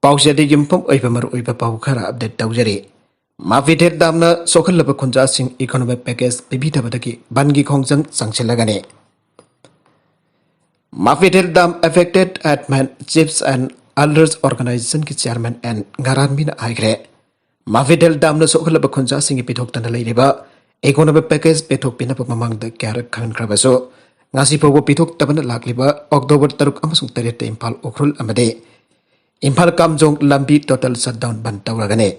पाउसेदे युमफम ओइबा मरु ओइबा पाउ खरा अपडेट तौजरी माफिथेल दामना सोखललब खुंजा सिंह इकोनॉमिक पैकेज पिबिथबदगी बनगी खोंजंग संगसिलगने माफिथेल दाम अफेक्टेड एडमैन चिप्स एंड एल्डर्स ऑर्गेनाइजेशन की चेयरमैन एंड गारानमीन आइग्रे माफिथेल दामना सोखललब खुंजा सिंह पिथोक्तन लैरिबा इकोनॉमिक पैकेज पेथोक पिनप ममांग क्यारक खनख्रबसो ngasi fobo pithok tabana lakliba October 3 amasung 3 Impal Ukhrul amade Impal Kamjong lambi total shutdown ban tawragane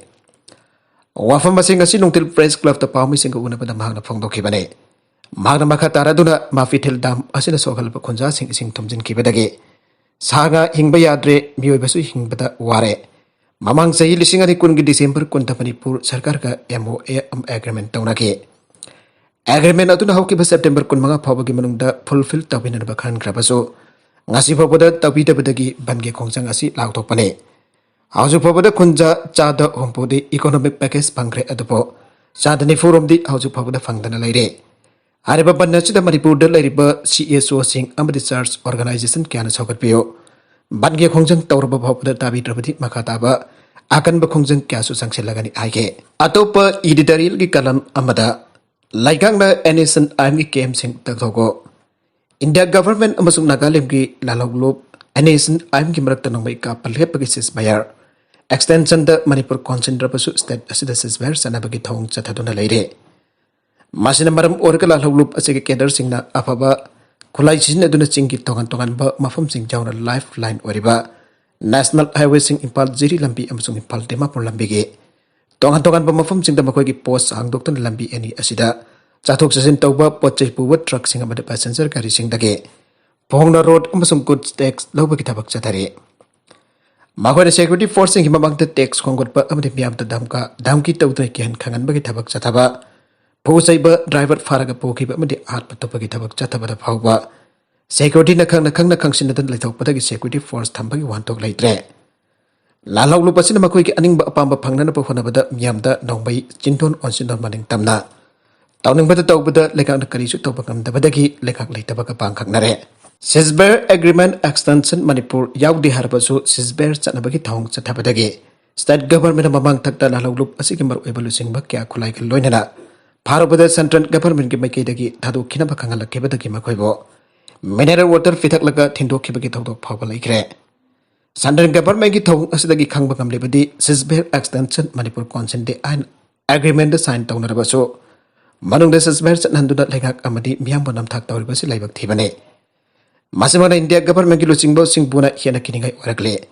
wafam masing ngasi nungtil press club ta pawmi sing una pada magna phongdokhibane magna makha taraduna mafithel dam asina sogalba khunja sing thumjin kibadage saga hingba yadre mioibasu hingbada ware mamang sahi lising ani kun gi December kun Manipur sarkar ka MOA agreement tawnake agreement aduna hawkiba September kun manga phawbagi manungda fulfill tawbinana bakhan krabaso ngasi phawbada tawbidabadagi bange khongjang asi lautokpane hauju phawbada khunja chada hompodi economic package pangre adupo chadani forumdi hauju phawbada fangdana leire ariba banachida Manipur da leiriba CSO sing amadi church organization kyana saugatpio bange khongjang tawraba phawbada tabidrabadi makhataba akanba khongjang kyasu sangselagani aige atopa editorial gi kalam amada Leingkana NSCN-IM came sing takthok India government amasung Nagaland ki laloglob NSCN-IM ki marakta nangmai ka palhepagi sisbayar extension da Manipur concentrapasu state asida sisbayar sanabagi thong chathaduna leire masina maram orka laloglob asige kedar singna afaba khulai sin aduna chingki tongan ba mafam sing jawna lifeline oriba national highway sing Impal Jiri lambi amasung Impal Dimapur lambi ge tongan ba mafam sing da makoi ki post hangdoktan lambi ani asida chathok chasin tawba potchai puwa truck sing amada passenger gari sing dage phongna road amasung goods tax loba ki thabak chathare magoi security force sing himamang the tax khongot pa amade miam ta damki tawdai kian khangan ba ki thabak chathaba phosaiba driver faraga pokhi ba amade at patapa ki thabak chathaba da phawba security na khangsin dan laithok padagi security force thambagi wantok laitre Lalau lupa sini makoi ki aning ba apamba pangnana pa khona bada miyamda nongbai chinton onsinon maning tamna tawning bada taw bada lekak na karisu taw bakam da badagi lekak leitaba ka pangkhak nare Sisber agreement extension Manipur yaudi harbasu Sisber chatnabagi thong chathabadagi state government mamang thakta lalau lup asigi mar evaluation ba kya khulai ka loinana pharobada central government ki maikei dagi thadu khina ba khangal ke badagi makoibo mineral water fithak laga thindok khibagi thawdok phawba laikre Central government ki thong asidagi khangba kamlebadi Sisber extension Manipur consent de an agreement sign tawnarabaso manungda Sisber chatnanduna lengak amadi miyam bonam thak tawribasi laibak thibane masimana India government ki luchingbo singbuna hiana kiningai oragle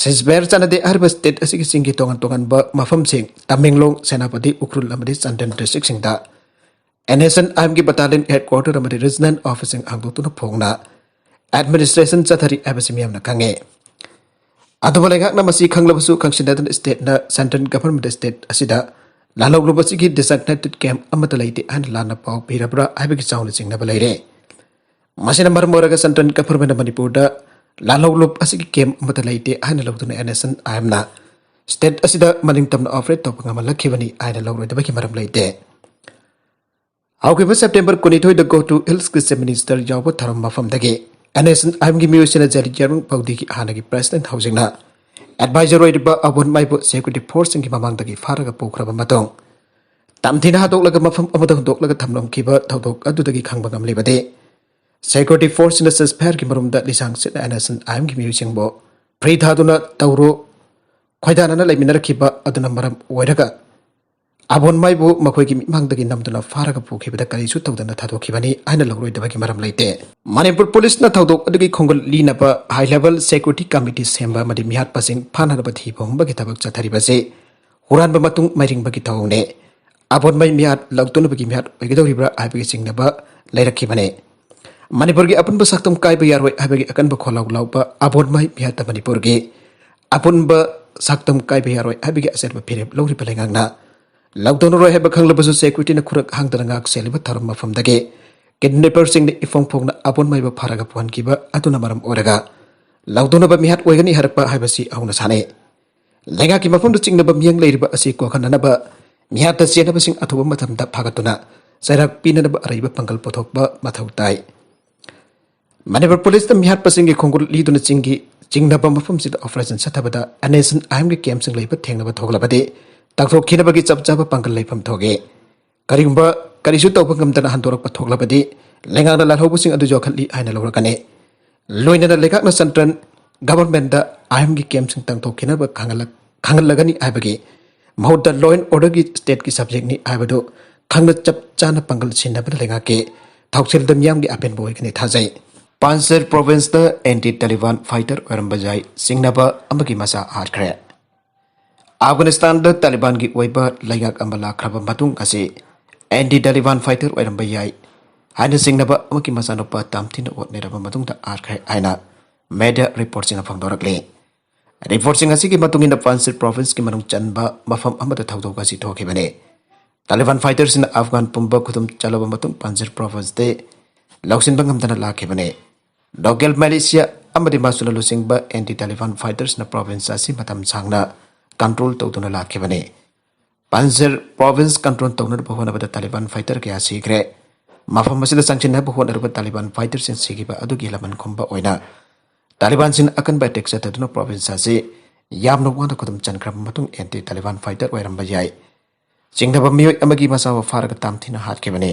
Sisber chanade arba state asigi singki tongan ba mafam sing Tamenglong Senapati Ukhrul amadi Chandan district singda NSCN-IM ki battalion headquarter amadi regional office sing angdotuna phongna administration chathari abasimiyam na kange Aduba lengak na masi khanglabasu khangsinatan state na central government state asida laloglobasu ki designated camp amata laite an lana pau pirabra aibagi chawna chingna leire masina marmoraga central government Manipur da laloglob asigi camp amata laite an lawduna NSCN-IM na state asida maningtamna operate topanga lakhibani aina lawroidabaki maram leite Haukiba September 22 da go to Hills Christian Minister Yawba Tharam mafam dage NSCN-IM ki miyosina jari jarung paudi ki hanagi president housing na advisor oiba abon maibo security force ki mamang dagi faraga pokraba matong tamthina hadok laga mafam amadong dok laga thamlom kiba thodok adu dagi khangba ngamle bade security force in the sesper ki marum da lisang sit NSCN-IM ki miyosing bo pre thaduna tawro khoidana na leiminar kiba aduna maram oiraga abon maibo makoi ki mimang dagi namduna faraga pokibada karisu tawdana thadokibani aina logroi dabagi maram leite Manipur police na tawdok adagi khongol lina ba high level security committee semba madi mihat pasing phanana ba thi bong bagi tabak chathari base huran ba matung mairing bagi tawne abon mai mihat lagtun bagi mihat oigidori bra aibagi singna ba leirakhi bane Manipur gi apun ba saktum kai ba yarwai aibagi akan ba kholau lau ba abon mai mihat ta Manipur gi apun ba saktum kai ba yarwai aibagi aser ba phirep lori palengang na Lockdown roy heba khanglabasu security na khurak hangdana ngak seliba tharam mafam dage kidnapper sing ni ifong phongna apon maiba pharaga puan kiba aduna maram oraga lockdown ba mihat oigani harpa habasi auna sane lenga ki mafam du chingna ba miyang leiriba asi ko khanana ba mihat ta sena basing athuba matham da phagatuna sairak pinana ba araiba pangal pothok ba mathau tai Manipur police ta mihat pasing ki khongul liduna chingi चिंगनब मफमसिद operation सथबदा NSCN-IM के कैम्पसिंग लेब थेंगनब थोगलबदि ताकथोखिनबगी चपचाब पंगल लेफम थोगे करिगुंबा करिसु तौब गमदना हंदोरक थोगलबदि लेंगांना लालहौबसिंग अदु जोखली हाइना लौरकने लोइनना लेकाकना central government दा IM की कैम्पसिंग तंगथोखिनब खांगलगनी आइबगी महौत law and order की state की subject नि आइबदो खांगन चप चाना पंगल सिनबद लेंगा के थौक्सिल दमियाम की अपेन बोय कने थाजै Panjshir province the anti Taliban fighter ओरंबजाई सिंगनबा अमगी मसा हारखरे अफगानिस्तान द तालिबान की ओइबा लैगाक अमला खरब मतुंग असे एंटी तालिबान फाइटर ओरंबजाई हाइना सिंगनबा अमगी मसा नोपा तामथिन ओटनेरब मतुंग द हारखरे हाइना मीडिया रिपोर्ट सिंग फंगदोरकले रिपोर्ट सिंग असी की मतुंग इन पांचर प्रोविंस की मनुंग चनबा मफम अमद थौदोक असी थोखिबने तालिबान फाइटर्स इन अफगान पुंबा खुदुम चलब मतुंग पांचर प्रोविंस दे लौसिन बंगमदना लाखिबने लोकल मलेशिया अमदी मासुल लुसिंगबा एंटी तालिबान फाइटर्स न प्रोविंस असी मतम सांगना कंट्रोल तौदुना लाखिबने पांचर प्रोविंस कंट्रोल तौनर बहोनबद तालिबान फाइटर के आसीग्रे मफम मसिद संचिन बहोनरब तालिबान फाइटर्स इन सिगिबा अदुगी लमन खुंबा ओइना तालिबान सिन अकन बैटेक सतदुना प्रोविंस असी यामनो वांदा खुदुम चनख्रब मतुंग एंटी तालिबान फाइटर ओइरंबा याय चिंगनब मियोय अमगी मसाव फारग तामथिना हाटकेबने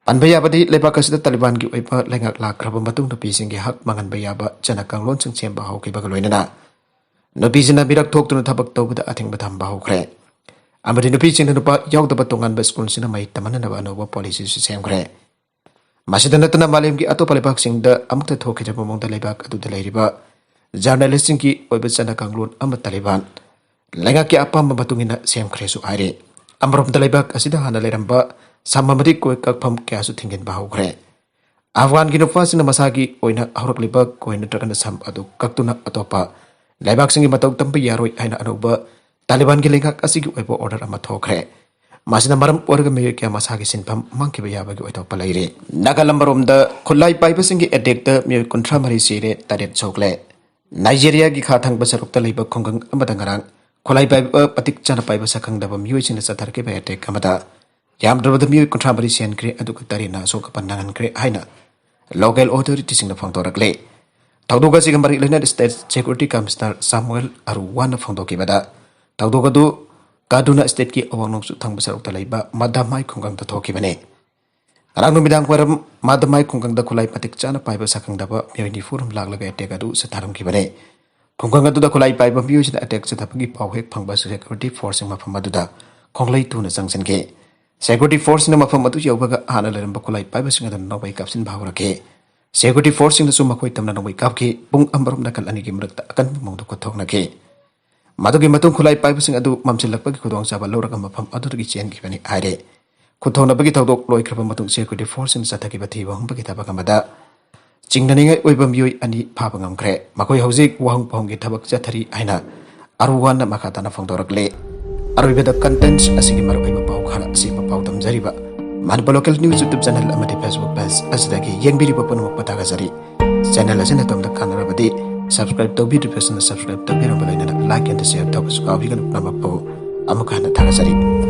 अनबयाबदी लेबाक असिद तालिबान की ओइबा लेंगाक लाखरब मतुंग नुपीसिंग हक मंगनबा याबा चना कांगलोन सिंग सेंबा हौकिबा लोइनना नुपीसिना बिरक थोक्तुना थबक तौबदा अथिंग थंबा हौखरे अमदी नुपीसिंग नुपा यावदबा तोंगानबा स्कूल सिना मै तमननबा अनोबा पॉलिसी सेमखरे मसिद नतना मालेम की अतोप लेबाक सिंग द अमुक्त थोखिजब मोंगदा लेबाक अदुदा लेरिबा जर्नलिस्ट की ओइबा चना कांगलोन अम तालिबान लेंगा की अपाम मतुंगिना सेमखरेसु हाइरे अमरोम लेबाक असिदा हाना लेरंबा साममदी कोई ककफम क्यासु थिंगिन बाहुखरे अफगान की नुफासिन मसागी ओइना हरकलिबा कोई नत्रकन सम अदु कक्तुना अतोपा लेबाक सिंगी मतौ तंब यारोय हाइना अनोबा तालिबान की लेंगा असिगी ओइबा ऑर्डर अमा थोखरे मासिना मरम ओरग मेय क्या मसागी सिनफम मंकिबा याबगी ओइतोपा लैरे नागालंबरोम द खुलाई पाइबा सिंगी एटेक द मेय कुंट्रा मरी सिरे तारेट सोकले नाइजीरिया की खाथंग बसरुक्ता लेबा खोंगंग अमदा ngarang खुलाई पाइबा पतिक चना पाइबा सखंग दबा मियोय सिन सथरके बे एटेक अमदा यामद्रबद मियोय कुंट्रा मरी सेनक्रे अदुक तारिना सोक पन्नांगनक्रे हाइना लोकल ऑथोरिटी सिंग फंगतोरकले थौदोगा सिंग मरी लेना state security commissioner Samuel Aruwan फंगदोकिबदा थौदोगदु कादुना स्टेट की अवांगनोंसु थंग बसरुक्ता लेबा मदामाय खोंगंग द थोकिबने Arang numidang waram madamai kungkang da kulai patik chana paiba sakang daba miyoy ni furum laglaga attack adu satharam kibane kungkang adu da kulai paiba miyoy sin attack sathapagi pawhek phangba security force mafam adu da konglai tu na sangsen ke security force na mafam adu yawbaga hana leramba kulai paiba singa da nawai kapsin bhawra ke security force singa su makoi tamna nawai kap ke pung ambarum da kal ani gi mrakta akan mongdo ko thokna ke madugi matung kulai paiba singa adu mamsilakpagi khudong saba lawraga mafam adu gi chen kibane aire खुथौना बगी थौदोक लोइख्रब मतुंग security force in सथकी बथि वहम बगी थबक अमदा चिंगननिंग ओइबा मियोय अनि फाब ngamkhre मखोय हौजिक वहम पहंगी थबक जथरी आइना अरुवान मखाताना फंगदोरकले अरुबेदा contents असिगी मरबैबा पाउ खरा सिबा पाउ दमजरिबा मानपा लोकल न्यूज यूट्यूब चैनल अमदि फेसबुक पेज असदगी येंगबिरिबा पनुमक पतागा जरी चैनल असिन तमदा कानरबदि सब्सक्राइब तौबि डिप्रेशन सब्सक्राइब तौबिरबा लाइक एंड शेयर तौबसु काबिगन नमपो अमुखाना थागा जरी